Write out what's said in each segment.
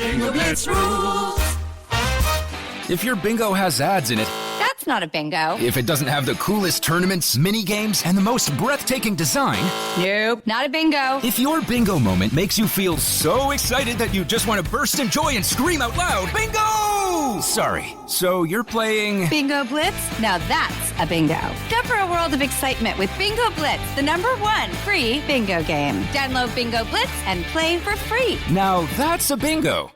Bingo Blitz rules. If your bingo has ads in it, That's not a bingo. if it doesn't have the coolest tournaments, mini games, and the most breathtaking design, Nope, not a bingo. if your bingo moment makes you feel so excited that you just want to burst in joy and scream out loud, bingo! Sorry, so you're playing... Bingo Blitz? Now that's a bingo. Go for a world of excitement with Bingo Blitz, the #1 free bingo game. Download Bingo Blitz and play for free. Now that's a bingo.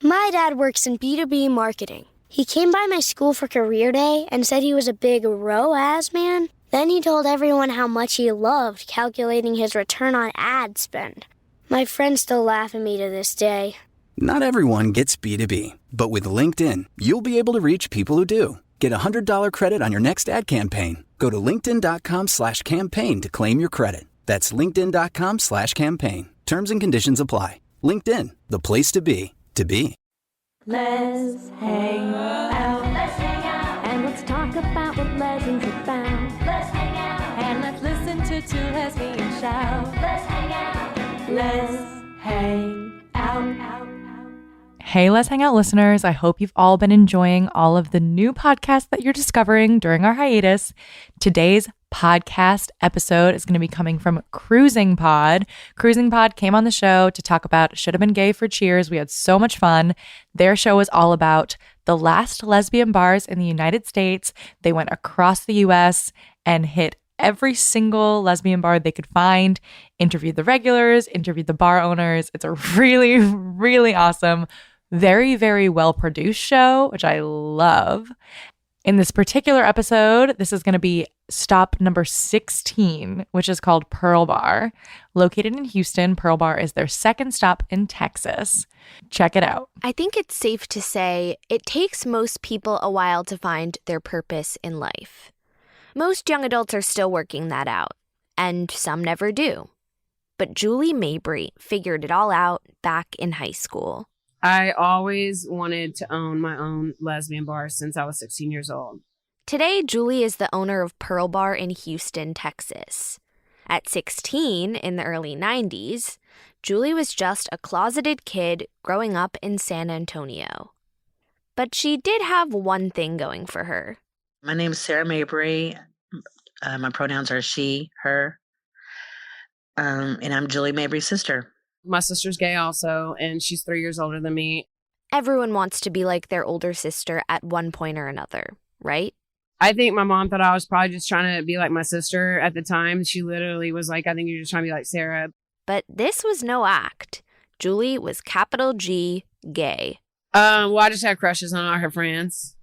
My dad works in B2B marketing. He came by my school for career day and said he was a big ROAS man. Then he told everyone how much he loved calculating his return on ad spend. My friends still laugh at me to this day. Not everyone gets B2B, but with LinkedIn, you'll be able to reach people who do. Get a $100 credit on your next ad campaign. Go to linkedin.com/campaign to claim your credit. That's linkedin.com/campaign. Terms and conditions apply. LinkedIn, the place to be, to be. Let's hang out. Let's hang out. And let's talk about what legends have found. Let's hang out. And let's listen to two lesbians shout. Let's hang out. Let's hang out. Hey, Let's Hang Out listeners. I hope you've all been enjoying all of the new podcasts that you're discovering during our hiatus. Today's podcast episode is going to be coming from Cruising Pod. Cruising Pod came on the show to talk about Should Have Been Gay for Cheers. We had so much fun. Their show is all about the last lesbian bars in the United States. They went across the US and hit every single lesbian bar they could find, interviewed the regulars, interviewed the bar owners. It's a really, really awesome, very, very well-produced show, which I love. In this particular episode, this is going to be stop number 16, which is called Pearl Bar. Located in Houston, Pearl Bar is their second stop in Texas. Check it out. I think it's safe to say it takes most people a while to find their purpose in life. Most young adults are still working that out, and some never do. But Julie Mabry figured it all out back in high school. I always wanted to own my own lesbian bar since I was 16 years old. Today, Julie is the owner of Pearl Bar in Houston, Texas. At 16, in the early 90s, Julie was just a closeted kid growing up in San Antonio. But she did have one thing going for her. My name is Sarah Mabry. My pronouns are she, her. And I'm Julie Mabry's sister. My sister's gay also, and she's 3 years older than me. Everyone wants to be like their older sister at one point or another, right? I think my mom thought I was probably just trying to be like my sister at the time. She literally was like, I think you're just trying to be like Sarah. But this was no act. Julie was capital G, gay. Well, I just had crushes on all her friends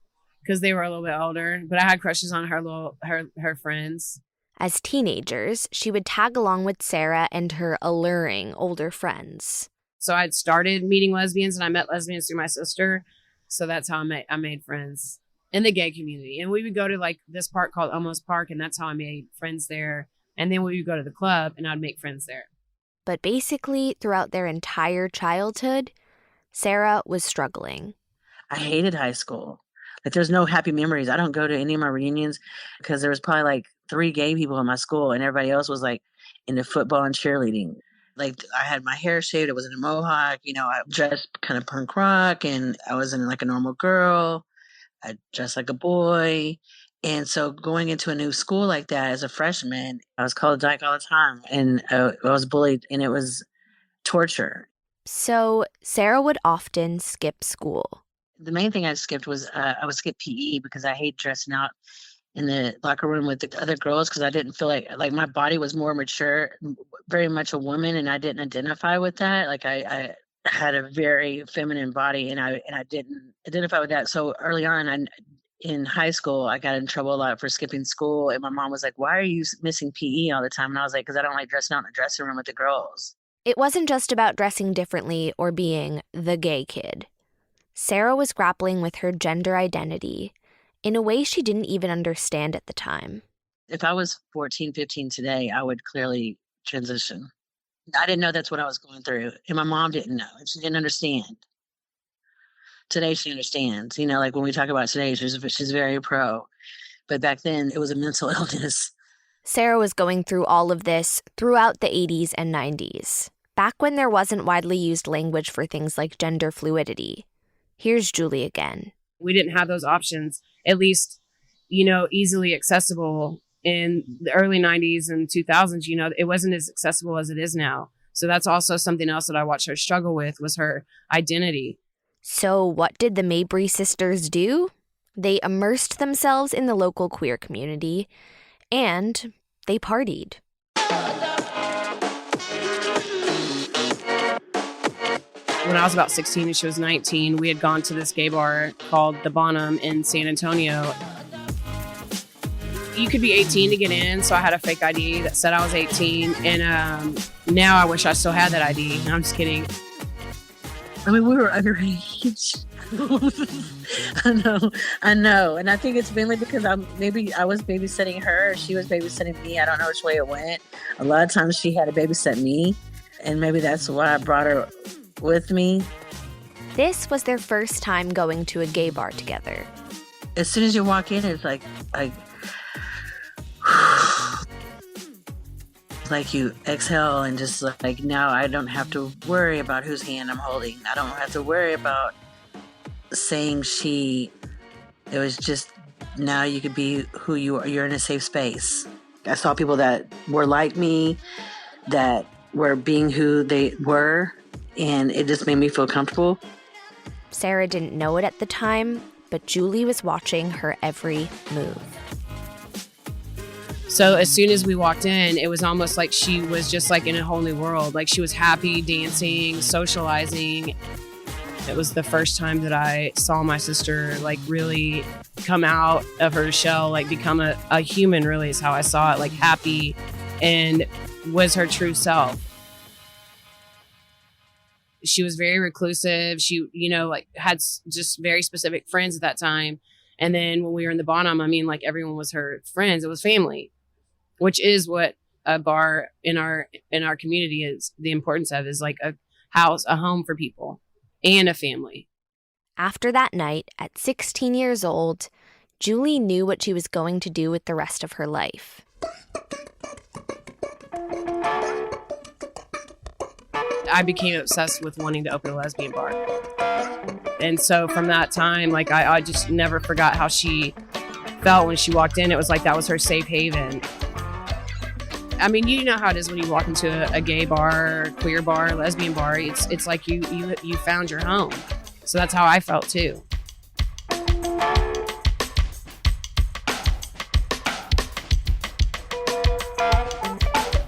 because they were a little bit older, but I had crushes on her friends. As teenagers, she would tag along with Sarah and her alluring older friends. So I'd started meeting lesbians, and I met lesbians through my sister. So that's how I made friends in the gay community. And we would go to like this park called Almost Park, and that's how I made friends there. And then we would go to the club, and I'd make friends there. But basically, throughout their entire childhood, Sarah was struggling. I hated high school. Like, there's no happy memories. I don't go to any of my reunions because there was probably like 3 gay people in my school, and everybody else was like into football and cheerleading. Like, I had my hair shaved. It was in a mohawk. You know, I dressed kind of punk rock, and I wasn't like a normal girl. I dressed like a boy. And so going into a new school like that as a freshman, I was called a dyke all the time, and I was bullied, and it was torture. So Sarah would often skip school. The main thing I skipped was I would skip PE because I hate dressing out in the locker room with the other girls because I didn't feel like my body was more mature, very much a woman, and I didn't identify with that. Like I had a very feminine body, and I didn't identify with that. So early on, in high school, I got in trouble a lot for skipping school, and my mom was like, "Why are you missing PE all the time?" And I was like, "Because I don't like dressing out in the dressing room with the girls." It wasn't just about dressing differently or being the gay kid. Sarah was grappling with her gender identity in a way she didn't even understand at the time. If I was 14, 15 today, I would clearly transition. I didn't know that's what I was going through, and my mom didn't know, and she didn't understand. Today she understands. You know, like when we talk about today, she's very pro. But back then, it was a mental illness. Sarah was going through all of this throughout the 80s and 90s. back when there wasn't widely used language for things like gender fluidity. Here's Julie again. We didn't have those options, at least, easily accessible in the early 90s and 2000s. It wasn't as accessible as it is now. So that's also something else that I watched her struggle with, was her identity. So what did the Mabry sisters do? They immersed themselves in the local queer community, and they partied. When I was about 16 and she was 19, we had gone to this gay bar called The Bonham in San Antonio. You could be 18 to get in, so I had a fake ID that said I was 18, and now I wish I still had that ID. No, I'm just kidding. I mean, we were underage. I know. And I think it's mainly because I was babysitting her, or she was babysitting me. I don't know which way it went. A lot of times she had to babysit me, and maybe that's why I brought her with me. This was their first time going to a gay bar together. As soon as you walk in, it's like you exhale and just like, now I don't have to worry about whose hand I'm holding. I don't have to worry about saying she. It was just, now you could be who you are. You're in a safe space. I saw people that were like me, that were being who they were, and it just made me feel comfortable. Sarah didn't know it at the time, but Julie was watching her every move. So as soon as we walked in, it was almost like she was just like in a whole new world. Like she was happy, dancing, socializing. It was the first time that I saw my sister like really come out of her shell, like become a human, really is how I saw it, like happy, and was her true self. She was very reclusive. She, had just very specific friends at that time. And then when we were in the Bonham, I mean, like everyone was her friends. It was family, which is what a bar in our community is. The importance of is like a house, a home for people and a family. After that night, at 16 years old, Julie knew what she was going to do with the rest of her life. I became obsessed with wanting to open a lesbian bar. And so from that time, like I just never forgot how she felt when she walked in. It was like that was her safe haven. I mean, you know how it is when you walk into a gay bar, queer bar, lesbian bar. It's like you found your home. So that's how I felt too.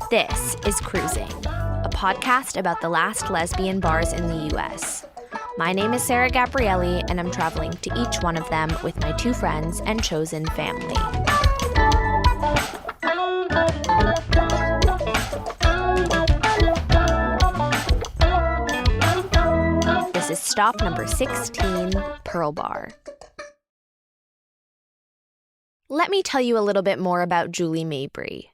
This is Cruising, a podcast about the last lesbian bars in the U.S. My name is Sarah Gabrielli, and I'm traveling to each one of them with my two friends and chosen family. This is stop number 16, Pearl Bar. Let me tell you a little bit more about Julie Mabry.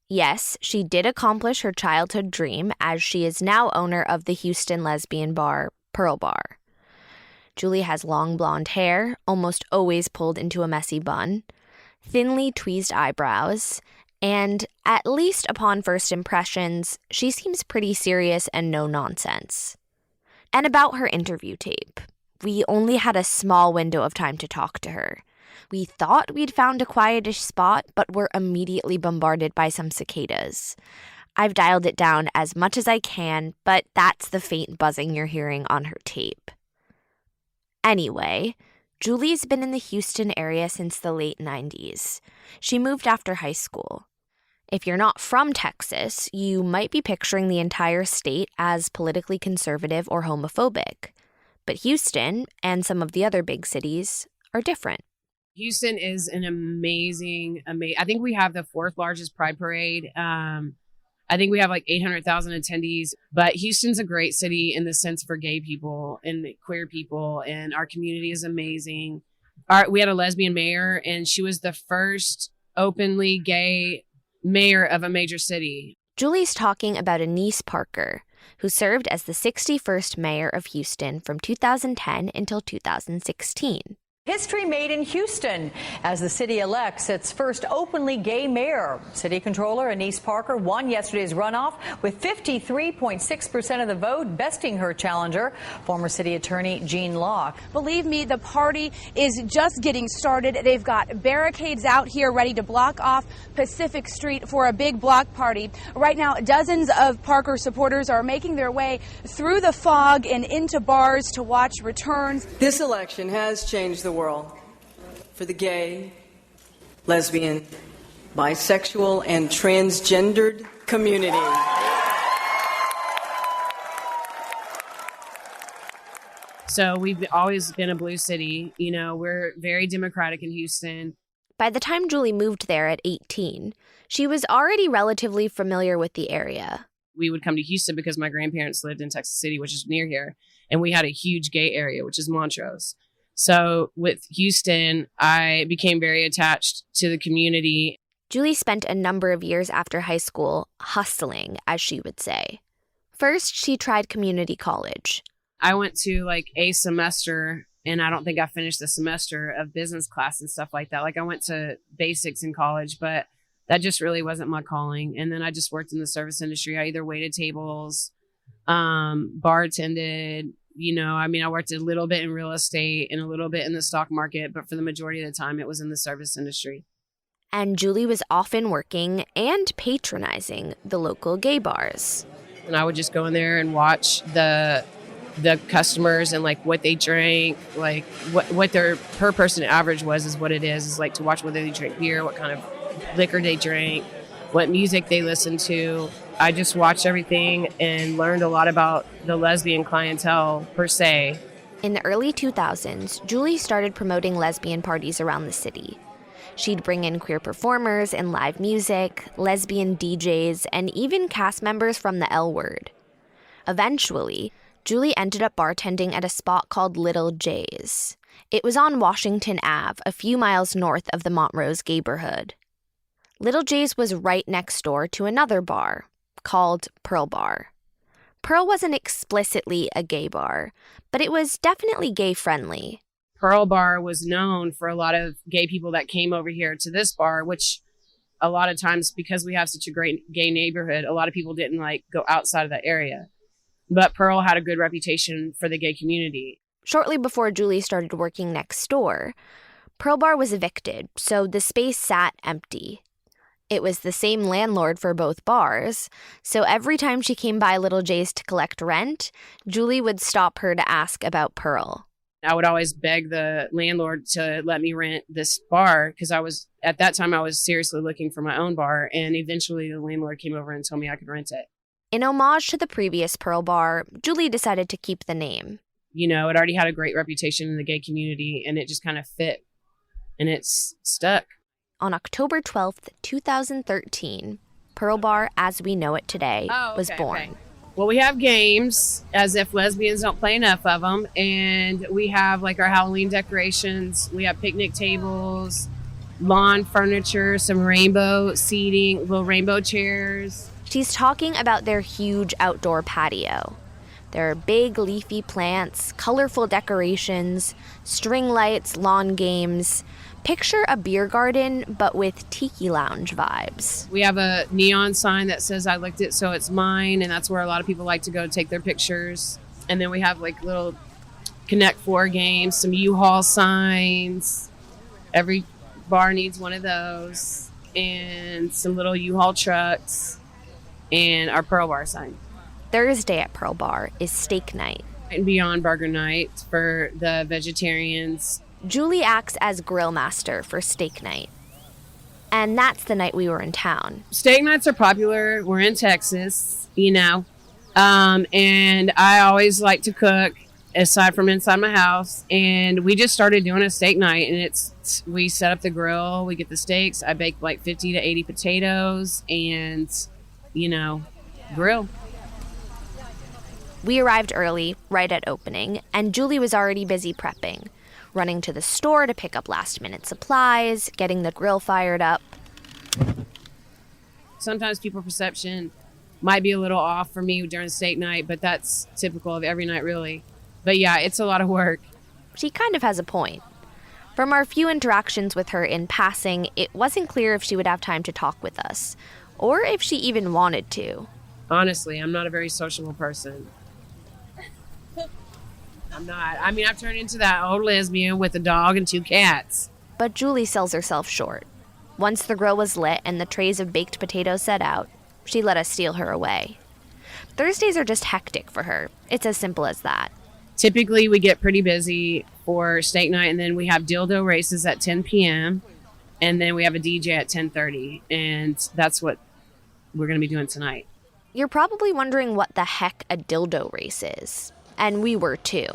Yes, she did accomplish her childhood dream, as she is now owner of the Houston lesbian bar, Pearl Bar. Julie has long blonde hair, almost always pulled into a messy bun, thinly tweezed eyebrows, and, at least upon first impressions, she seems pretty serious and no nonsense. And about her interview tape. We only had a small window of time to talk to her. We thought we'd found a quietish spot, but were immediately bombarded by some cicadas. I've dialed it down as much as I can, but that's the faint buzzing you're hearing on her tape. Anyway, Julie's been in the Houston area since the late 90s. She moved after high school. If you're not from Texas, you might be picturing the entire state as politically conservative or homophobic. But Houston, and some of the other big cities, are different. Houston is an amazing. I think we have the 4th largest Pride Parade. I think we have like 800,000 attendees. But Houston's a great city in the sense for gay people and queer people, and our community is amazing. We had a lesbian mayor, and she was the first openly gay mayor of a major city. Julie's talking about Anise Parker, who served as the 61st mayor of Houston from 2010 until 2016. History made in Houston as the city elects its first openly gay mayor. City Controller Anise Parker won yesterday's runoff with 53.6% of the vote, besting her challenger, former city attorney Jean Locke. Believe me, the party is just getting started. They've got barricades out here ready to block off Pacific Street for a big block party. Right now, dozens of Parker supporters are making their way through the fog and into bars to watch returns. This election has changed the world for the gay, lesbian, bisexual, and transgendered community. So we've always been a blue city. You know, we're very democratic in Houston. By the time Julie moved there at 18, she was already relatively familiar with the area. We would come to Houston because my grandparents lived in Texas City, which is near here, and we had a huge gay area, which is Montrose. So with Houston, I became very attached to the community. Julie spent a number of years after high school hustling, as she would say. First, she tried community college. I went to like a semester, and I don't think I finished the semester of business class and stuff like that. Like I went to basics in college, but that just really wasn't my calling. And then I just worked in the service industry. I either waited tables, bartended. You know, I mean, I worked a little bit in real estate and a little bit in the stock market, but for the majority of the time, it was in the service industry. And Julie was often working and patronizing the local gay bars. And I would just go in there and watch the customers and like what they drank, like what their per person average was is what it is like to watch whether they drink beer, what kind of liquor they drank, what music they listened to. I just watched everything and learned a lot about the lesbian clientele per se. In the early 2000s, Julie started promoting lesbian parties around the city. She'd bring in queer performers and live music, lesbian DJs, and even cast members from the L Word. Eventually, Julie ended up bartending at a spot called Little J's. It was on Washington Ave, a few miles north of the Montrose gayborhood. Little J's was right next door to another bar called Pearl Bar. Pearl wasn't explicitly a gay bar, but it was definitely gay-friendly. Pearl Bar was known for a lot of gay people that came over here to this bar, which a lot of times, because we have such a great gay neighborhood, a lot of people didn't like go outside of that area. But Pearl had a good reputation for the gay community. Shortly before Julie started working next door, Pearl Bar was evicted, so the space sat empty. It was the same landlord for both bars, so every time she came by Little J's to collect rent, Julie would stop her to ask about Pearl. I would always beg the landlord to let me rent this bar because at that time I was seriously looking for my own bar, and eventually the landlord came over and told me I could rent it. In homage to the previous Pearl Bar, Julie decided to keep the name. You know, it already had a great reputation in the gay community, and it just kind of fit, and it's stuck. On October 12th, 2013, Pearl Bar, as we know it today, was born. Okay. Well, we have games, as if lesbians don't play enough of them, and we have like our Halloween decorations. We have picnic tables, lawn furniture, some rainbow seating, little rainbow chairs. She's talking about their huge outdoor patio. There are big leafy plants, colorful decorations, string lights, lawn games. Picture a beer garden, but with tiki lounge vibes. We have a neon sign that says, "I licked it, so it's mine," and that's where a lot of people like to go take their pictures. And then we have like little Connect Four games, some U-Haul signs. Every bar needs one of those, and some little U-Haul trucks, and our Pearl Bar sign. Thursday at Pearl Bar is steak night. And Beyond Burger Night for the vegetarians. Julie acts as grill master for steak night. And that's the night we were in town. Steak nights are popular. We're in Texas, you know. And I always like to cook aside from inside my house. And we just started doing a steak night, and we set up the grill, we get the steaks. I bake like 50 to 80 potatoes and, you know, grill. We arrived early, right at opening, and Julie was already busy prepping. Running to the store to pick up last-minute supplies, getting the grill fired up. Sometimes people's perception might be a little off for me during steak night, but that's typical of every night, really. But yeah, it's a lot of work. She kind of has a point. From our few interactions with her in passing, it wasn't clear if she would have time to talk with us, or if she even wanted to. Honestly, I'm not a very sociable person. I'm not. I mean, I've turned into that old lesbian with a dog and 2 cats. But Julie sells herself short. Once the grill was lit and the trays of baked potatoes set out, she let us steal her away. Thursdays are just hectic for her. It's as simple as that. Typically, we get pretty busy for steak night, and then we have dildo races at 10 p.m., and then we have a DJ at 10:30, and that's what we're going to be doing tonight. You're probably wondering what the heck a dildo race is. And we were too.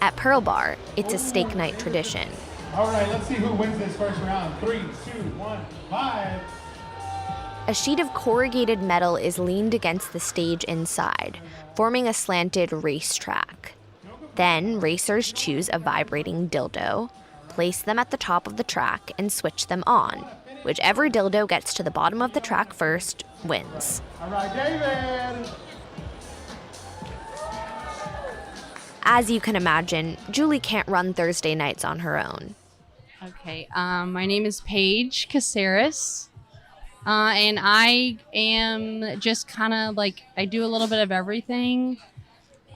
At Pearl Bar, it's a steak night tradition. All right, let's see who wins this first round. 3, 2, 1, 5. A sheet of corrugated metal is leaned against the stage inside, forming a slanted racetrack. Then, racers choose a vibrating dildo, place them at the top of the track, and switch them on. Whichever dildo gets to the bottom of the track first wins. All right, David! As you can imagine, Julie can't run Thursday nights on her own. Okay, my name is Paige Caceres, and I am just kind of like, I do a little bit of everything.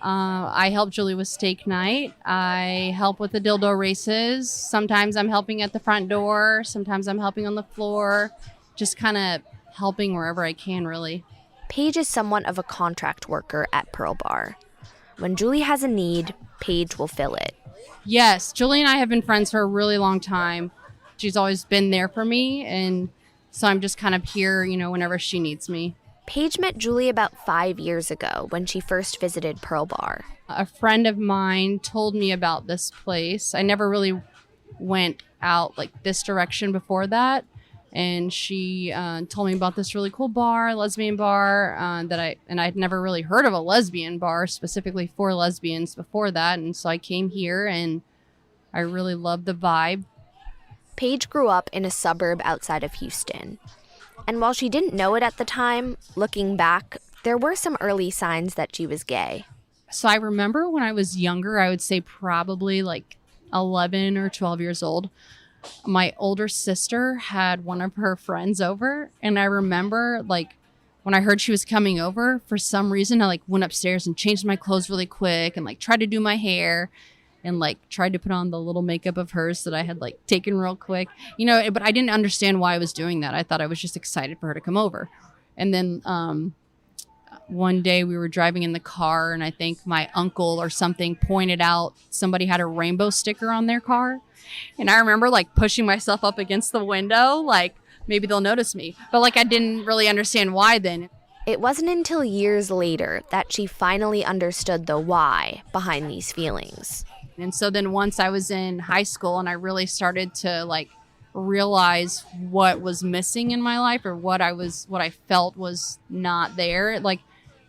I help Julie with steak night. I help with the dildo races. Sometimes I'm helping at the front door. Sometimes I'm helping on the floor. Just kind of helping wherever I can, really. Paige is somewhat of a contract worker at Pearl Bar. When Julie has a need, Paige will fill it. Yes, Julie and I have been friends for a really long time. She's always been there for me, and so I'm just kind of here, whenever she needs me. Paige met Julie about 5 years ago when she first visited Pearl Bar. A friend of mine told me about this place. I never really went out like this direction before that. And she told me about this really cool bar, lesbian bar, and I'd never really heard of a lesbian bar specifically for lesbians before that. And so I came here and I really loved the vibe. Paige grew up in a suburb outside of Houston. And while she didn't know it at the time, looking back, there were some early signs that she was gay. So I remember when I was younger, I would say probably like 11 or 12 years old. My older sister had one of her friends over, and I remember like when I heard she was coming over, for some reason I like went upstairs and changed my clothes really quick and like tried to do my hair and like tried to put on the little makeup of hers that I had like taken real quick, but I didn't understand why I was doing that. I thought I was just excited for her to come over. And then one day we were driving in the car, and I think my uncle or something pointed out somebody had a rainbow sticker on their car. And I remember like pushing myself up against the window, like maybe they'll notice me. But like I didn't really understand why then. It wasn't until years later that she finally understood the why behind these feelings. And so then once I was in high school and I really started to like realize what was missing in my life or what I felt was not there, like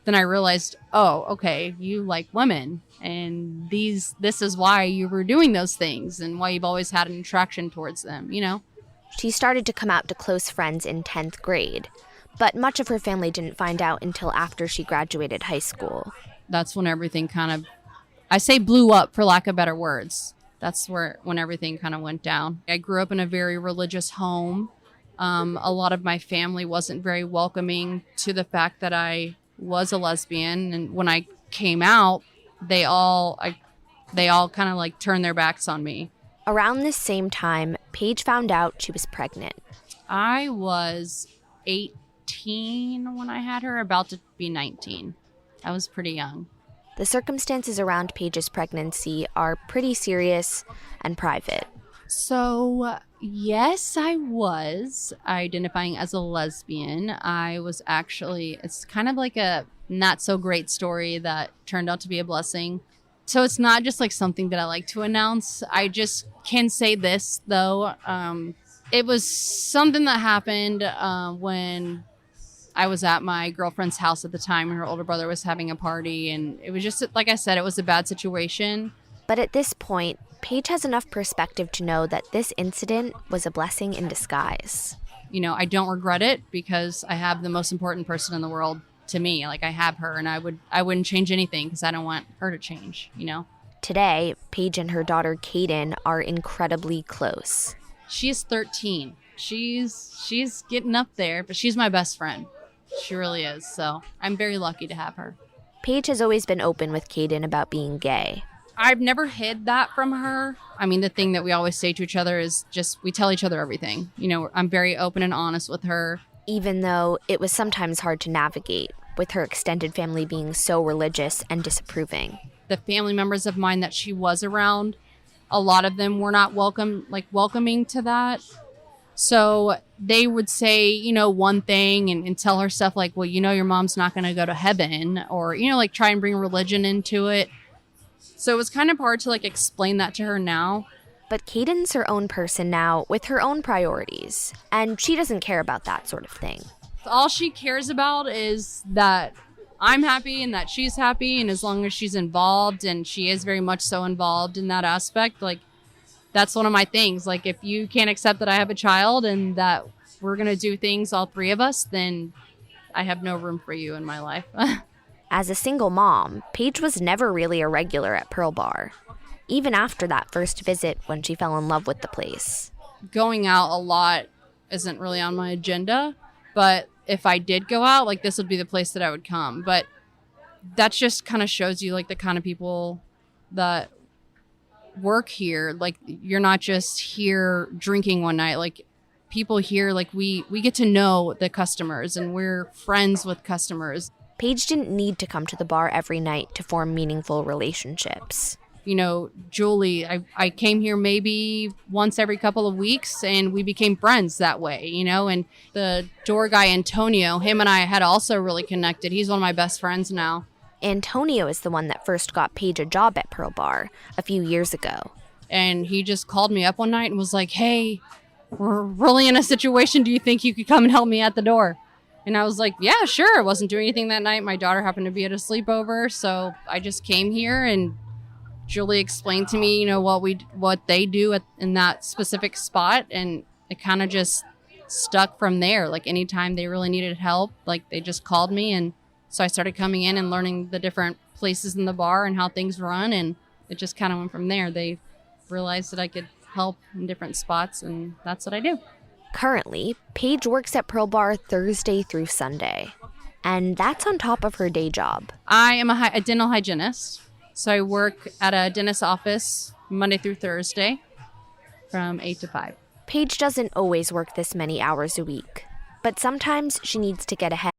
then I realized, oh, okay, you like women, and this is why you were doing those things and why you've always had an attraction towards them, She started to come out to close friends in 10th grade, but much of her family didn't find out until after she graduated high school. That's when everything kind of, I say blew up for lack of better words. That's when everything kind of went down. I grew up in a very religious home. A lot of my family wasn't very welcoming to the fact that I was a lesbian, and when I came out, they all kind of like turned their backs on me. Around this same time, Paige found out she was pregnant. I was 18 when I had her, about to be 19. I was pretty young. The circumstances around Paige's pregnancy are pretty serious and private. So, yes, I was identifying as a lesbian. I was actually, it's kind of like a not so great story that turned out to be a blessing. So it's not just like something that I like to announce. I just can say this, though. It was something that happened when I was at my girlfriend's house at the time, and her older brother was having a party. And it was just, like I said, it was a bad situation. But at this point, Paige has enough perspective to know that this incident was a blessing in disguise. I don't regret it because I have the most important person in the world to me. Like, I have her, and I wouldn't change anything because I don't want her to change, Today, Paige and her daughter Kaden are incredibly close. She's 13. She's getting up there, but she's my best friend. She really is. So I'm very lucky to have her. Paige has always been open with Kaden about being gay. I've never hid that from her. I mean, the thing that we always say to each other is just we tell each other everything. You know, I'm very open and honest with her. Even though it was sometimes hard to navigate, with her extended family being so religious and disapproving. The family members of mine that she was around, a lot of them were not welcoming to that. So they would say, you know, one thing and tell her stuff like, well, you know, your mom's not going to go to heaven, or, you know, like try and bring religion into it. So it was kind of hard to like explain that to her now. But Kaden's her own person now with her own priorities, and she doesn't care about that sort of thing. All she cares about is that I'm happy and that she's happy, and as long as she's involved, and she is very much so involved in that aspect, like that's one of my things. Like if you can't accept that I have a child and that we're going to do things, all three of us, then I have no room for you in my life. As a single mom, Paige was never really a regular at Pearl Bar, even after that first visit when she fell in love with the place. Going out a lot isn't really on my agenda, but if I did go out, like this would be the place that I would come. But that just kind of shows you like the kind of people that work here. Like you're not just here drinking one night. Like people here, like we get to know the customers and we're friends with customers. Paige didn't need to come to the bar every night to form meaningful relationships. You know, Julie, I came here maybe once every couple of weeks and we became friends that way, you know, and the door guy, Antonio, him and I had also really connected. He's one of my best friends now. Antonio is the one that first got Paige a job at Pearl Bar a few years ago. And he just called me up one night and was like, hey, we're really in a situation. Do you think you could come and help me at the door? And I was like, yeah, sure. I wasn't doing anything that night. My daughter happened to be at a sleepover. So I just came here and Julie explained to me, you know, what they do in that specific spot. And it kind of just stuck from there. Like anytime they really needed help, like they just called me. And so I started coming in and learning the different places in the bar and how things run. And it just kind of went from there. They realized that I could help in different spots. And that's what I do. Currently, Paige works at Pearl Bar Thursday through Sunday, and that's on top of her day job. I am a dental hygienist, so I work at a dentist's office Monday through Thursday from 8 to 5. Paige doesn't always work this many hours a week, but sometimes she needs to get ahead.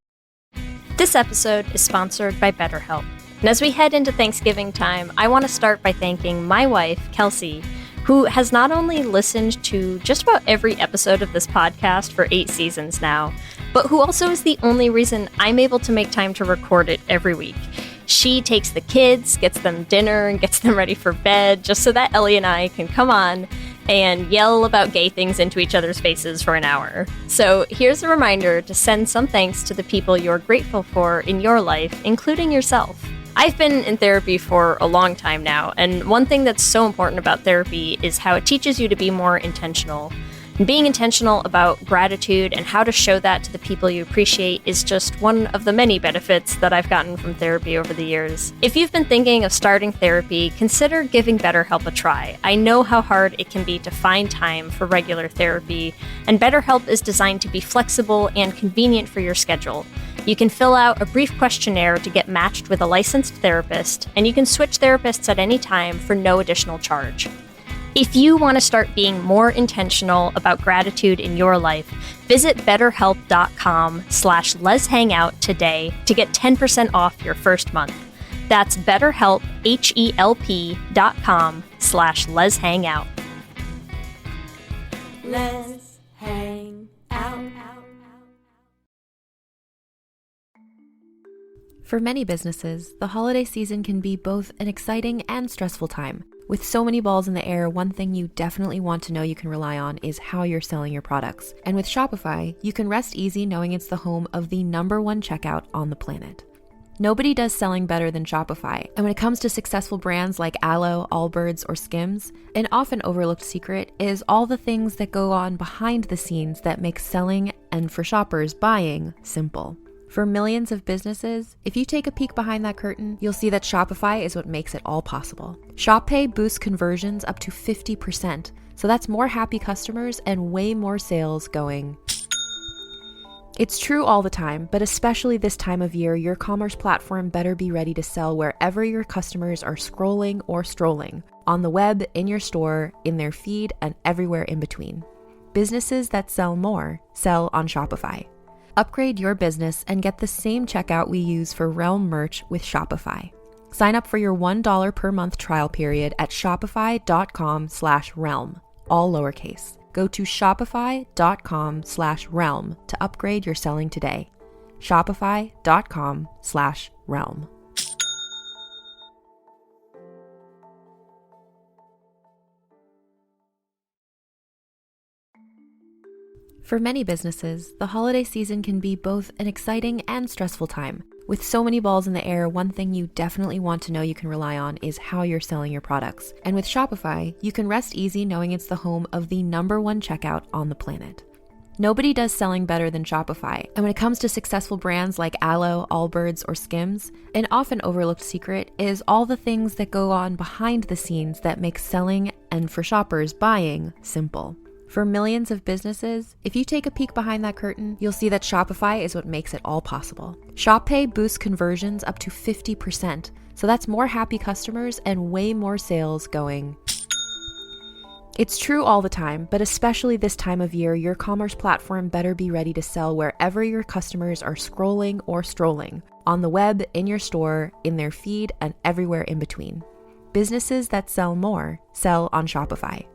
This episode is sponsored by BetterHelp. And as we head into Thanksgiving time, I want to start by thanking my wife, Kelsey, who has not only listened to just about every episode of this podcast for 8 seasons now, but who also is the only reason I'm able to make time to record it every week. She takes the kids, gets them dinner, and gets them ready for bed, just so that Ellie and I can come on and yell about gay things into each other's faces for an hour. So here's a reminder to send some thanks to the people you're grateful for in your life, including yourself. I've been in therapy for a long time now, and one thing that's so important about therapy is how it teaches you to be more intentional. And being intentional about gratitude and how to show that to the people you appreciate is just one of the many benefits that I've gotten from therapy over the years. If you've been thinking of starting therapy, consider giving BetterHelp a try. I know how hard it can be to find time for regular therapy, and BetterHelp is designed to be flexible and convenient for your schedule. You can fill out a brief questionnaire to get matched with a licensed therapist, and you can switch therapists at any time for no additional charge. If you want to start being more intentional about gratitude in your life, visit betterhelp.com/letshangout today to get 10% off your first month. That's BetterHelp, HELP.com/letshangout. Let's hang out. For many businesses, the holiday season can be both an exciting and stressful time. With so many balls in the air, one thing you definitely want to know you can rely on is how you're selling your products. And with Shopify, you can rest easy knowing it's the home of the #1 checkout on the planet. Nobody does selling better than Shopify. And when it comes to successful brands like Aloe, Allbirds, or Skims, an often overlooked secret is all the things that go on behind the scenes that make selling and, for shoppers, buying simple. For millions of businesses, if you take a peek behind that curtain, you'll see that Shopify is what makes it all possible. Shop Pay boosts conversions up to 50%, so that's more happy customers and way more sales going. It's true all the time, but especially this time of year, your commerce platform better be ready to sell wherever your customers are scrolling or strolling, on the web, in your store, in their feed, and everywhere in between. Businesses that sell more sell on Shopify. Upgrade your business and get the same checkout we use for Realm merch with Shopify. Sign up for your $1 per month trial period at shopify.com/realm, all lowercase. Go to shopify.com/realm to upgrade your selling today. Shopify.com/realm. For many businesses, the holiday season can be both an exciting and stressful time. With so many balls in the air, one thing you definitely want to know you can rely on is how you're selling your products. And with Shopify, you can rest easy knowing it's the home of the #1 checkout on the planet. Nobody does selling better than Shopify. And when it comes to successful brands like Aloe, Allbirds, or Skims, an often overlooked secret is all the things that go on behind the scenes that make selling, and for shoppers, buying, simple. For millions of businesses, if you take a peek behind that curtain, you'll see that Shopify is what makes it all possible. Shop Pay boosts conversions up to 50%, so that's more happy customers and way more sales going. It's true all the time, but especially this time of year, your commerce platform better be ready to sell wherever your customers are scrolling or strolling, on the web, in your store, in their feed, and everywhere in between. Businesses that sell more sell on Shopify.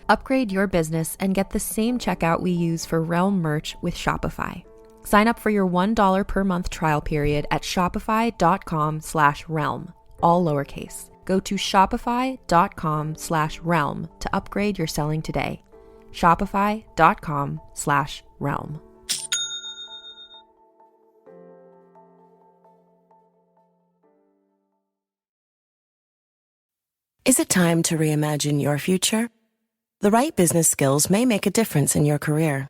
Upgrade your business and get the same checkout we use for Realm merch with Shopify. Sign up for your $1 per month trial period at shopify.com/realm, all lowercase. Go to shopify.com/realm to upgrade your selling today. Shopify.com/realm. Is it time to reimagine your future? The right business skills may make a difference in your career.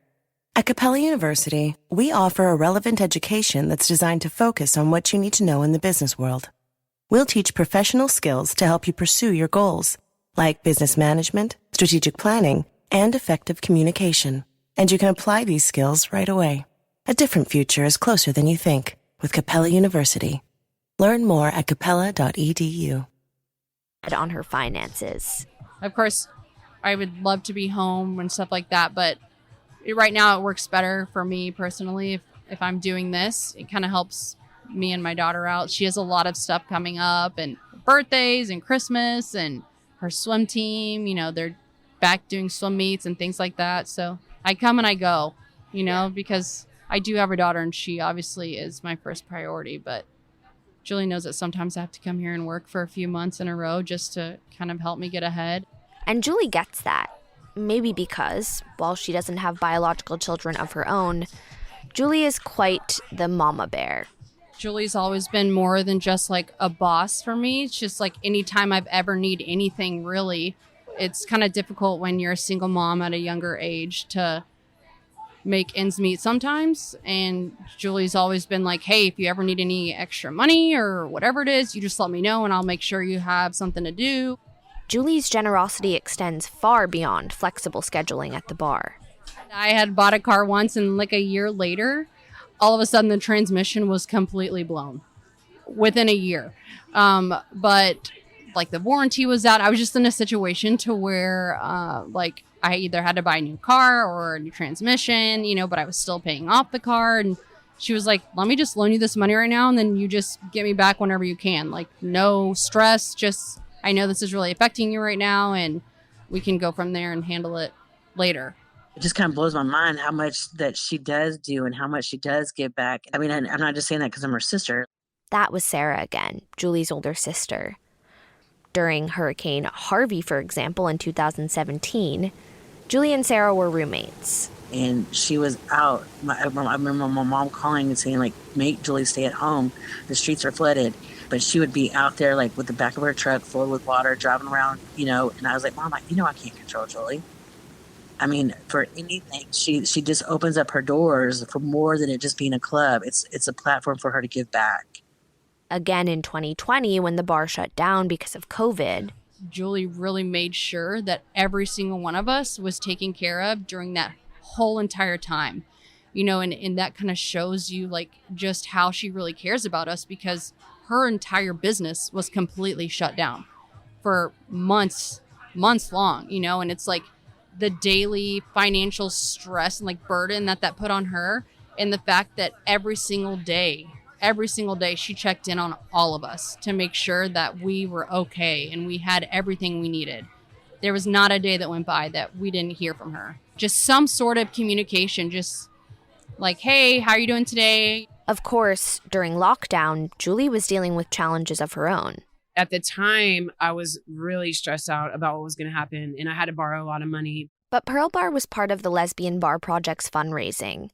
At Capella University, we offer a relevant education that's designed to focus on what you need to know in the business world. We'll teach professional skills to help you pursue your goals, like business management, strategic planning, and effective communication. And you can apply these skills right away. A different future is closer than you think with Capella University. Learn more at capella.edu. On her finances. Of course, I would love to be home and stuff like that, but right now it works better for me personally. If I'm doing this, it kind of helps me and my daughter out. She has a lot of stuff coming up, and birthdays and Christmas and her swim team, they're back doing swim meets and things like that. So I come and I go, because I do have a daughter and she obviously is my first priority, but Julie knows that sometimes I have to come here and work for a few months in a row just to kind of help me get ahead. And Julie gets that. Maybe because, while she doesn't have biological children of her own, Julie is quite the mama bear. Julie's always been more than just like a boss for me. It's just like anytime I've ever need anything, really, it's kind of difficult when you're a single mom at a younger age to make ends meet sometimes. And Julie's always been like, hey, if you ever need any extra money or whatever it is, you just let me know and I'll make sure you have something to do. Julie's generosity extends far beyond flexible scheduling at the bar. I had bought a car once, and like a year later, all of a sudden the transmission was completely blown within a year. But like the warranty was out. I was just in a situation to where like I either had to buy a new car or a new transmission, but I was still paying off the car. And she was like, let me just loan you this money right now, and then you just get me back whenever you can. Like, no stress, just I know this is really affecting you right now, and we can go from there and handle it later. It just kind of blows my mind how much that she does do and how much she does give back. I mean, I'm not just saying that because I'm her sister. That was Sarah again, Julie's older sister. During Hurricane Harvey, for example, in 2017, Julie and Sarah were roommates. And she was out. I remember my mom calling and saying, like, make Julie stay at home. The streets are flooded. But she would be out there, like, with the back of her truck full with water, driving around, and I was like, Mom, I can't control Julie. I mean, for anything, she just opens up her doors for more than it just being a club. It's a platform for her to give back. Again in 2020, when the bar shut down because of COVID, Julie really made sure that every single one of us was taken care of during that whole entire time. You know, and that kind of shows you like just how she really cares about us, because her entire business was completely shut down for months long, you know, and it's like the daily financial stress and like burden that put on her, and the fact that every single day she checked in on all of us to make sure that we were okay and we had everything we needed. There was not a day that went by that we didn't hear from her. Just some sort of communication, just like, hey, how are you doing today? Of course, during lockdown, Julie was dealing with challenges of her own. At the time, I was really stressed out about what was going to happen, and I had to borrow a lot of money. But Pearl Bar was part of the Lesbian Bar Project's fundraising.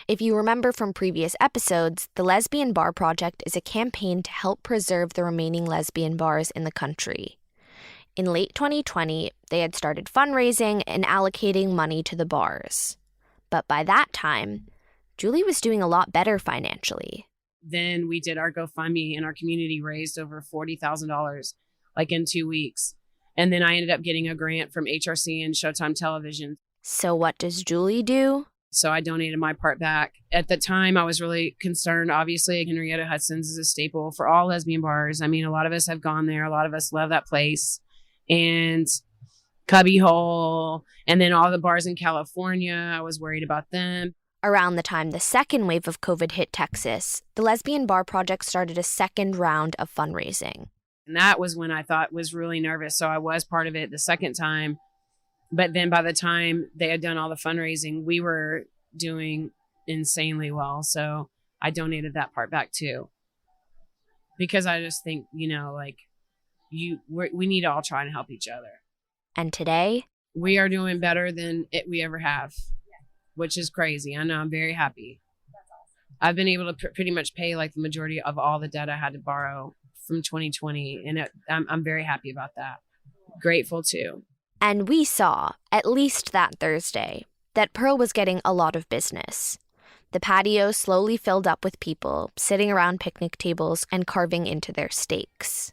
If you remember from previous episodes, the Lesbian Bar Project is a campaign to help preserve the remaining lesbian bars in the country. In late 2020, they had started fundraising and allocating money to the bars. But by that time, Julie was doing a lot better financially. Then we did our GoFundMe, and our community raised over $40,000 like in 2 weeks. And then I ended up getting a grant from HRC and Showtime Television. So what does Julie do? So I donated my part back. At the time, I was really concerned. Obviously, Henrietta Hudson's is a staple for all lesbian bars. I mean, a lot of us have gone there. A lot of us love that place. And Cubby Hole, and then all the bars in California, I was worried about them. Around the time the second wave of COVID hit Texas, the Lesbian Bar Project started a second round of fundraising. And that was when I thought was really nervous. So I was part of it the second time. But then by the time they had done all the fundraising, we were doing insanely well. So I donated that part back too. Because I just think, you know, like we need to all try and help each other. And today, we are doing better than we ever have, which is crazy. I know, I'm very happy. I've been able to pretty much pay like the majority of all the debt I had to borrow from 2020. And I'm very happy about that. Grateful too. And we saw, at least that Thursday, that Pearl was getting a lot of business. The patio slowly filled up with people sitting around picnic tables and carving into their steaks.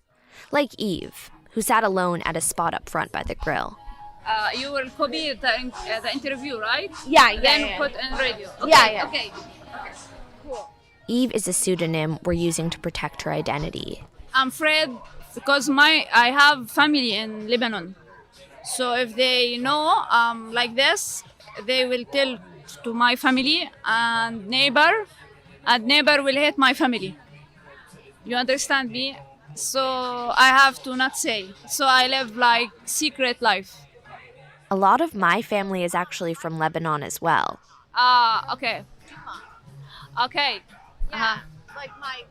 Like Eve, who sat alone at a spot up front by the grill. You will copy the interview, right? Yeah. Then put in radio. Okay, Yeah. Okay. Cool. Eve is a pseudonym we're using to protect her identity. I'm afraid because I have family in Lebanon. So if they know like this, they will tell to my family and neighbor will hate my family. You understand me? So I have to not say. So I live like secret life. A lot of my family is actually from Lebanon as well. Okay. Okay. Yeah, like my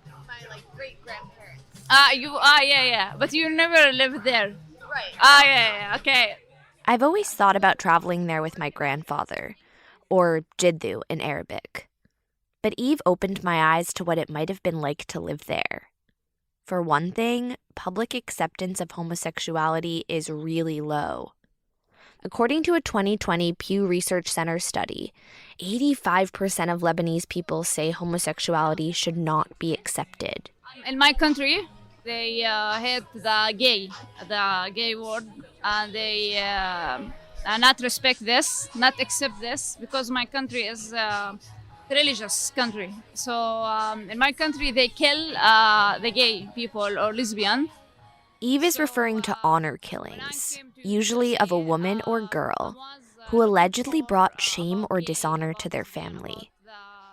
like great grandparents. Yeah. But you never lived there. Right. Yeah. Okay. I've always thought about traveling there with my grandfather, or Jiddu in Arabic. But Eve opened my eyes to what it might have been like to live there. For one thing, public acceptance of homosexuality is really low. According to a 2020 Pew Research Center study, 85% of Lebanese people say homosexuality should not be accepted. In my country, they hate the gay word, and they not respect this, not accept this, because my country is a religious country. So in my country, they kill the gay people or lesbian. Eve is referring to honor killings, usually of a woman or girl, who allegedly brought shame or dishonor to their family.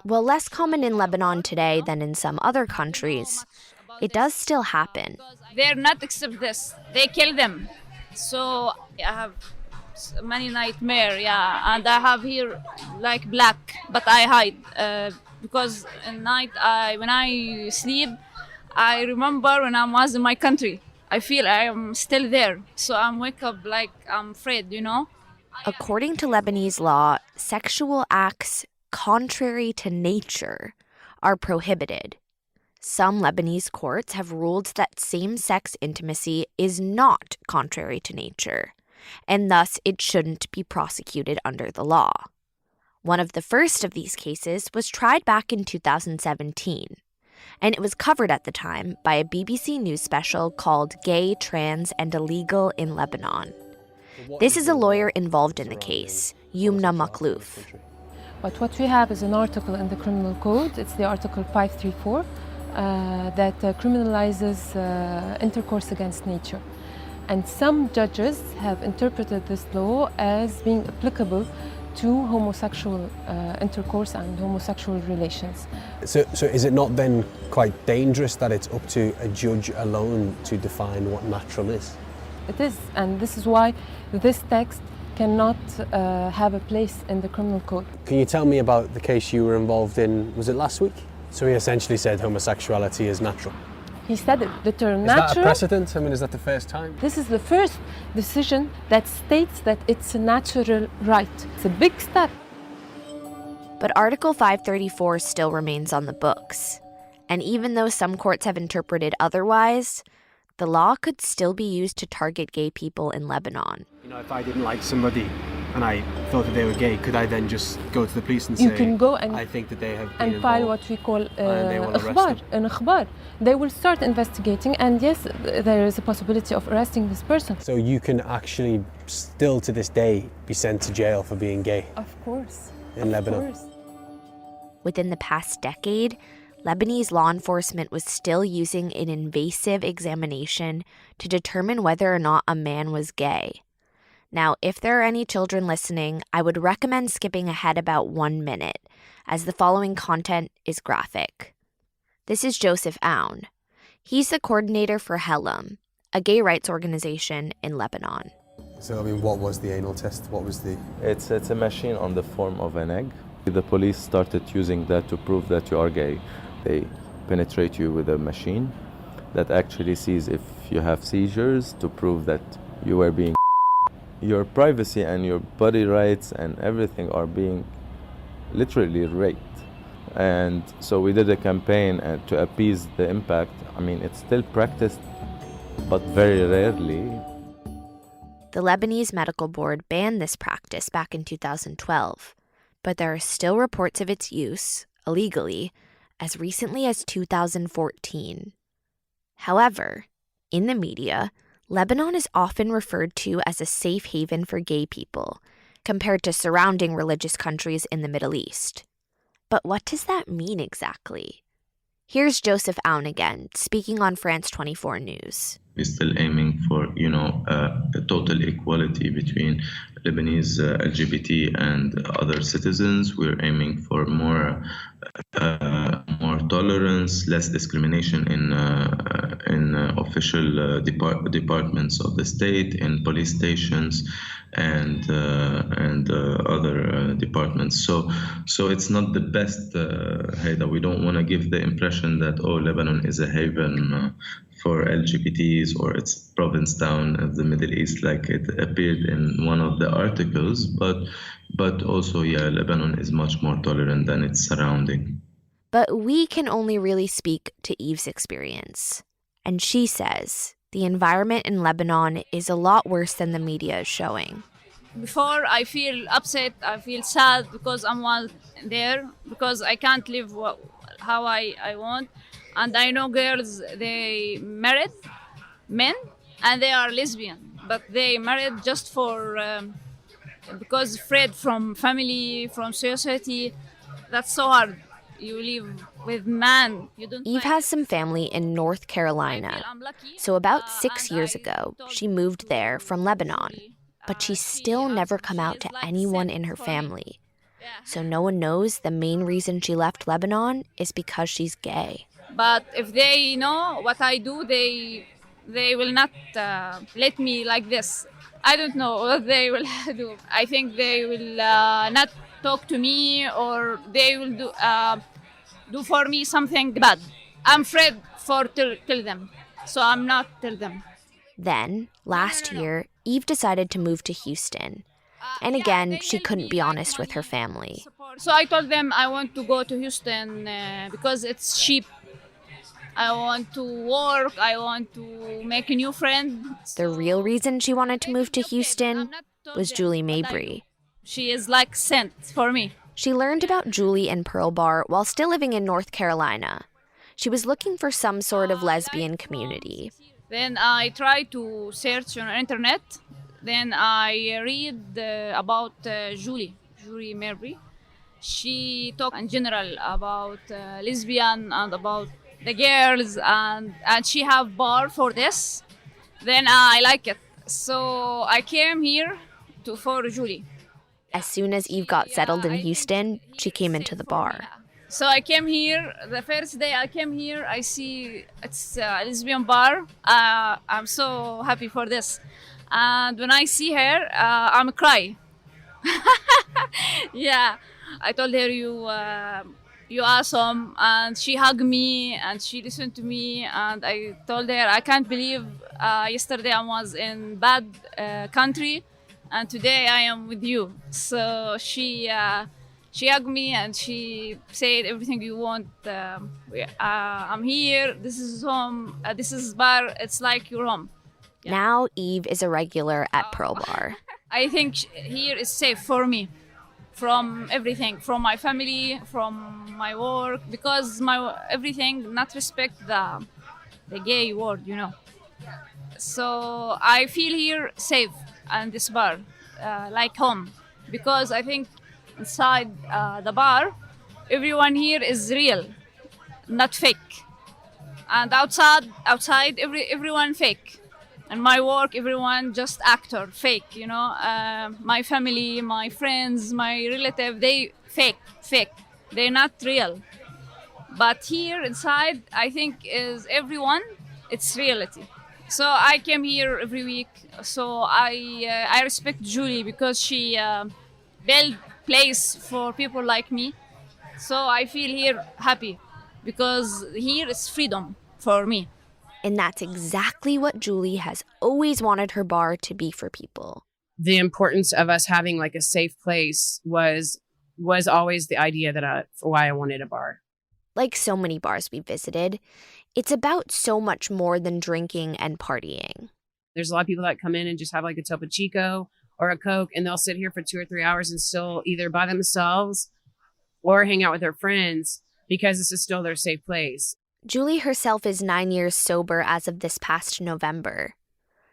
While less common in Lebanon today than in some other countries, it does still happen. They're not accept this. They kill them. So I have many nightmares, and I have here like black, but I hide because at night when I sleep, I remember when I was in my country. I feel I am still there, so I wake up like I'm afraid, you know? According to Lebanese law, sexual acts contrary to nature are prohibited. Some Lebanese courts have ruled that same-sex intimacy is not contrary to nature, and thus it shouldn't be prosecuted under the law. One of the first of these cases was tried back in 2017, and it was covered at the time by a BBC News special called Gay, Trans, and Illegal in Lebanon. This is a lawyer involved in the case, Yumna Makhlouf. But what we have is an article in the Criminal Code, it's the Article 534, that criminalizes intercourse against nature. And some judges have interpreted this law as being applicable to homosexual intercourse and homosexual relations. So is it not then quite dangerous that it's up to a judge alone to define what natural is? It is, and this is why this text cannot have a place in the criminal code. Can you tell me about the case you were involved in, was it last week? So he essentially said homosexuality is natural. He said it, the term is natural. Is that a precedent? I mean, is that the first time? This is the first decision that states that it's a natural right. It's a big step. But Article 534 still remains on the books. And even though some courts have interpreted otherwise, the law could still be used to target gay people in Lebanon. You know, if I didn't like somebody and I thought that they were gay, could I then just go to the police and say, you can go and I think that they have been and file what we call an ikhbar. They will start investigating, and yes, there is a possibility of arresting this person. So you can actually still to this day be sent to jail for being gay? Of course. In Lebanon? Within the past decade, Lebanese law enforcement was still using an invasive examination to determine whether or not a man was gay. Now, if there are any children listening, I would recommend skipping ahead about 1 minute, as the following content is graphic. This is Joseph Aoun. He's the coordinator for Helm, a gay rights organization in Lebanon. So, I mean, what was the anal test? What was the... It's a machine on the form of an egg. The police started using that to prove that you are gay. They penetrate you with a machine that actually sees if you have seizures to prove that you were being... Your privacy and your body rights and everything are being literally raped. And so we did a campaign to appease the impact. I mean, it's still practiced, but very rarely. The Lebanese Medical Board banned this practice back in 2012, but there are still reports of its use, illegally, as recently as 2014. However, in the media, Lebanon is often referred to as a safe haven for gay people, compared to surrounding religious countries in the Middle East. But what does that mean exactly? Here's Joseph Aoun again, speaking on France 24 News. We're still aiming for, a total equality between Lebanese LGBT and other citizens. We're aiming for more tolerance, less discrimination in official departments of the state, in police stations, and other departments. So it's not the best. Haida, we don't want to give the impression that Lebanon is a haven for LGBTs or it's province town of the Middle East, like it appeared in one of the articles. But also, Lebanon is much more tolerant than its surrounding. But we can only really speak to Eve's experience. And she says the environment in Lebanon is a lot worse than the media is showing. Before, I feel upset, I feel sad because I'm one there, because I can't live how I want. And I know girls, they married men and they are lesbian, but they married just for, because afraid from family, from society. That's so hard. You live with man. Eve has some family in North Carolina. So about 6 years ago, she moved there from Lebanon. But she's still never come out to anyone in her family. So no one knows the main reason she left Lebanon is because she's gay. But if they know what I do, they will not let me like this. I don't know what they will do. I think they will not talk to me, or they will do for me something bad. I'm afraid for tell them, so I'm not tell them. Then, last year, Eve decided to move to Houston. And again, she couldn't be honest with her family. So I told them I want to go to Houston because it's cheap I want to work. I want to make a new friend. The real reason she wanted to move to Houston was Julie Mabry. She is like sent for me. She learned about Julie and Pearl Bar while still living in North Carolina. She was looking for some sort of lesbian community. Then I try to search on internet. Then I read about Julie Mabry. She talked in general about lesbian and about the girls, and she have bar for this. Then I like it. So I came here for Julie. As soon as Eve got settled in Houston, she came into the bar. So I came here, the first day I came here, I see it's a lesbian bar. I'm so happy for this. And when I see her, I'm cry. Yeah, I told her you awesome, and she hugged me and she listened to me, and I told her I can't believe yesterday I was in bad country and today I am with you. So she hugged me and she said everything you want. I'm here. This is home. This is bar. It's like your home. Yeah. Now Eve is a regular at Pearl Bar. I think here is safe for me, from everything, from my family, from my work, because my everything not respect the gay word, you know. So I feel here safe and this bar, like home, because I think inside the bar, everyone here is real, not fake, and outside everyone fake. And my work, everyone just actor, fake, you know. My family, my friends, my relative, they fake. They're not real. But here inside, I think is everyone, it's reality. So I came here every week. So I respect Julie because she built place for people like me. So I feel here happy because here is freedom for me. And that's exactly what Julie has always wanted her bar to be for people. The importance of us having like a safe place was always the idea that for why I wanted a bar. Like so many bars we visited, it's about so much more than drinking and partying. There's a lot of people that come in and just have like a Topo Chico or a Coke, and they'll sit here for 2 or 3 hours and still either by themselves or hang out with their friends because this is still their safe place. Julie herself is 9 years sober as of this past November.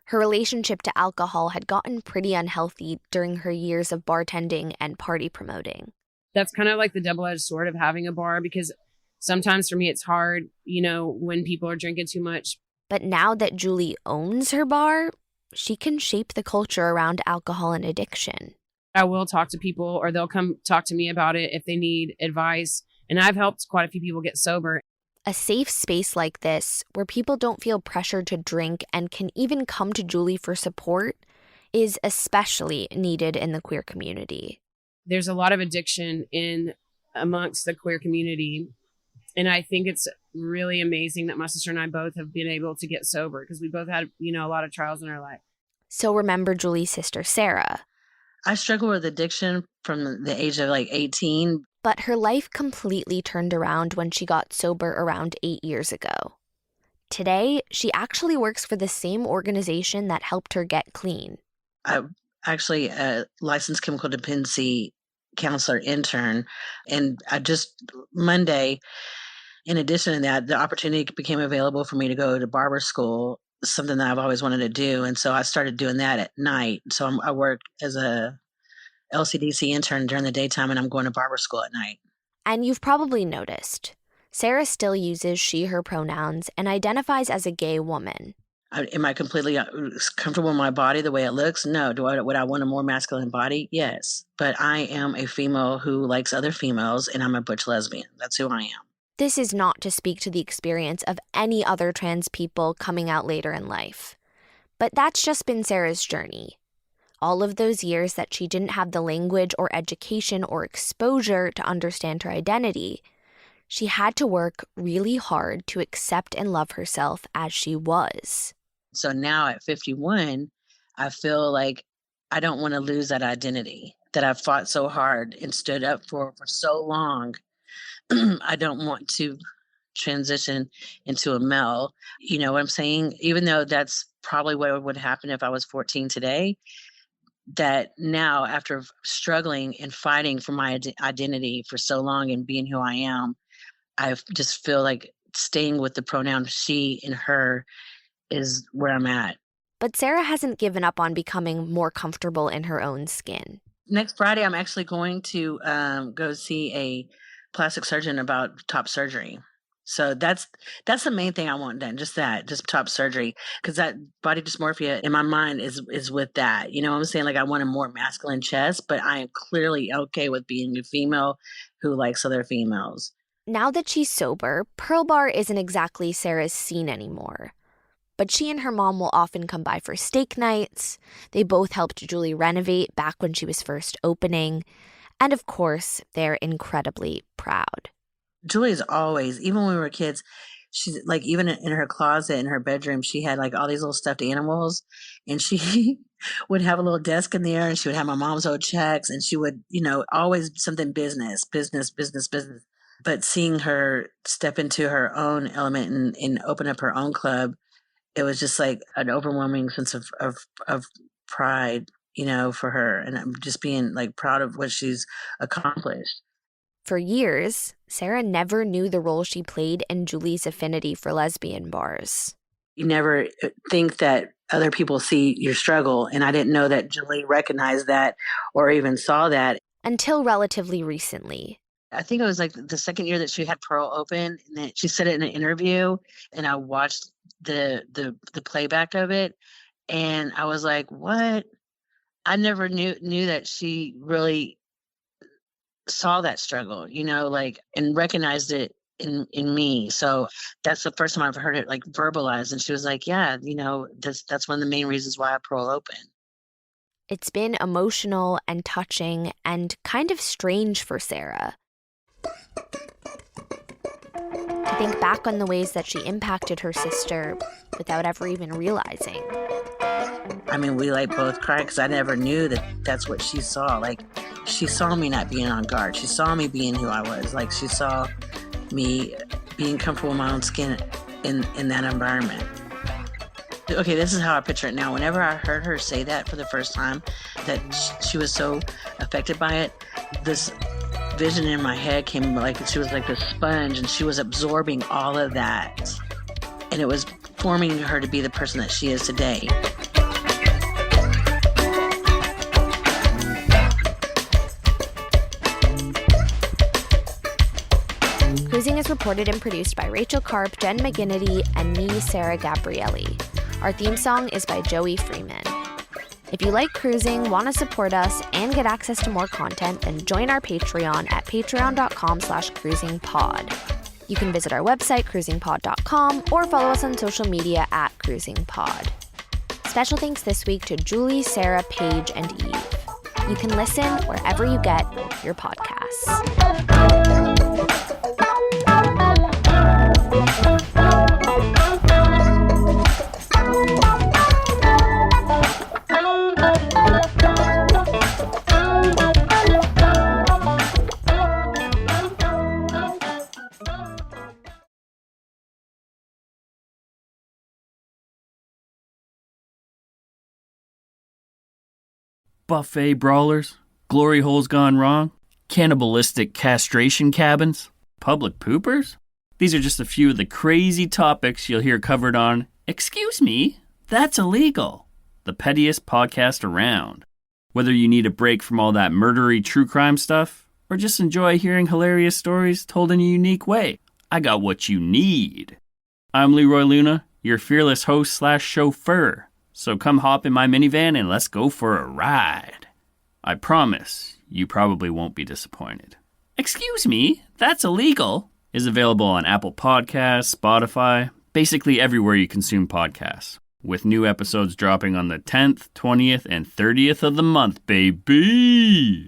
Her relationship to alcohol had gotten pretty unhealthy during her years of bartending and party promoting. That's kind of like the double-edged sword of having a bar, because sometimes for me it's hard, you know, when people are drinking too much. But now that Julie owns her bar, she can shape the culture around alcohol and addiction. I will talk to people, or they'll come talk to me about it if they need advice. And I've helped quite a few people get sober. A safe space like this, where people don't feel pressured to drink and can even come to Julie for support, is especially needed in the queer community. There's a lot of addiction amongst the queer community. And I think it's really amazing that my sister and I both have been able to get sober, because we both had, you know, a lot of trials in our life. So remember Julie's sister, Sarah. I struggled with addiction from the age of like 18. But her life completely turned around when she got sober around 8 years ago. Today, she actually works for the same organization that helped her get clean. I'm actually a licensed chemical dependency counselor intern. And I just, Monday, in addition to that, the opportunity became available for me to go to barber school, something that I've always wanted to do. And so I started doing that at night. So I work as a LCDC intern during the daytime, and I'm going to barber school at night. And you've probably noticed, Sarah still uses she, her pronouns and identifies as a gay woman. Am I completely comfortable in my body the way it looks? No. Would I want a more masculine body? Yes. But I am a female who likes other females, and I'm a butch lesbian. That's who I am. This is not to speak to the experience of any other trans people coming out later in life. But that's just been Sarah's journey. All of those years that she didn't have the language or education or exposure to understand her identity, she had to work really hard to accept and love herself as she was. So now at 51, I feel like I don't want to lose that identity that I've fought so hard and stood up for so long. I don't want to transition into a male. You know what I'm saying? Even though that's probably what would happen if I was 14 today, that now after struggling and fighting for my identity for so long and being who I am, I just feel like staying with the pronoun she and her is where I'm at. But Sarah hasn't given up on becoming more comfortable in her own skin. Next Friday, I'm actually going to go see a plastic surgeon about top surgery. So that's the main thing I want done, just top surgery, because that body dysmorphia in my mind is with that. You know what I'm saying? Like, I want a more masculine chest, but I am clearly okay with being a female who likes other females. Now that she's sober, Pearl Bar isn't exactly Sarah's scene anymore. But she and her mom will often come by for steak nights. They both helped Julie renovate back when she was first opening. And of course, they're incredibly proud. Julie is always, even when we were kids, she's like, even in her closet in her bedroom, she had like all these little stuffed animals, and she would have a little desk in there, and she would have my mom's old checks, and she would, always something business. But seeing her step into her own element and open up her own club, it was just like an overwhelming sense of pride, for her. And I'm just being like proud of what she's accomplished. For years, Sarah never knew the role she played in Julie's affinity for lesbian bars. You never think that other people see your struggle. And I didn't know that Julie recognized that or even saw that. Until relatively recently. I think it was like the second year that she had Pearl open, and then she said it in an interview, and I watched the playback of it, and I was like, what? I never knew that she really saw that struggle, and recognized it in me. So that's the first time I've heard it like verbalized. And she was like, yeah, that's one of the main reasons why I Pearl open. It's been emotional and touching and kind of strange for Sarah. To think back on the ways that she impacted her sister without ever even realizing. I mean, we like both cried because I never knew that that's what she saw. Like, she saw me not being on guard. She saw me being who I was. Like, she saw me being comfortable in my own skin in that environment. Okay, this is how I picture it now. Whenever I heard her say that for the first time, that she was so affected by it, this vision in my head came like she was like a sponge, and she was absorbing all of that. And it was forming her to be the person that she is today. Cruising is reported and produced by Rachel Karp, Jen McGinnity, and me, Sarah Gabrielli. Our theme song is by Joey Freeman. If you like cruising, want to support us, and get access to more content, then join our Patreon at patreon.com/cruisingpod. You can visit our website, cruisingpod.com, or follow us on social media at cruisingpod. Special thanks this week to Julie, Sarah, Paige, and Eve. You can listen wherever you get your podcasts. Buffet brawlers, glory holes gone wrong, cannibalistic castration cabins, public poopers? These are just a few of the crazy topics you'll hear covered on Excuse Me, That's Illegal, the pettiest podcast around. Whether you need a break from all that murdery true crime stuff, or just enjoy hearing hilarious stories told in a unique way, I got what you need. I'm Leroy Luna, your fearless host/chauffeur. So come hop in my minivan and let's go for a ride. I promise you probably won't be disappointed. Excuse Me, That's Illegal is available on Apple Podcasts, Spotify, basically everywhere you consume podcasts, with new episodes dropping on the 10th, 20th, and 30th of the month, baby!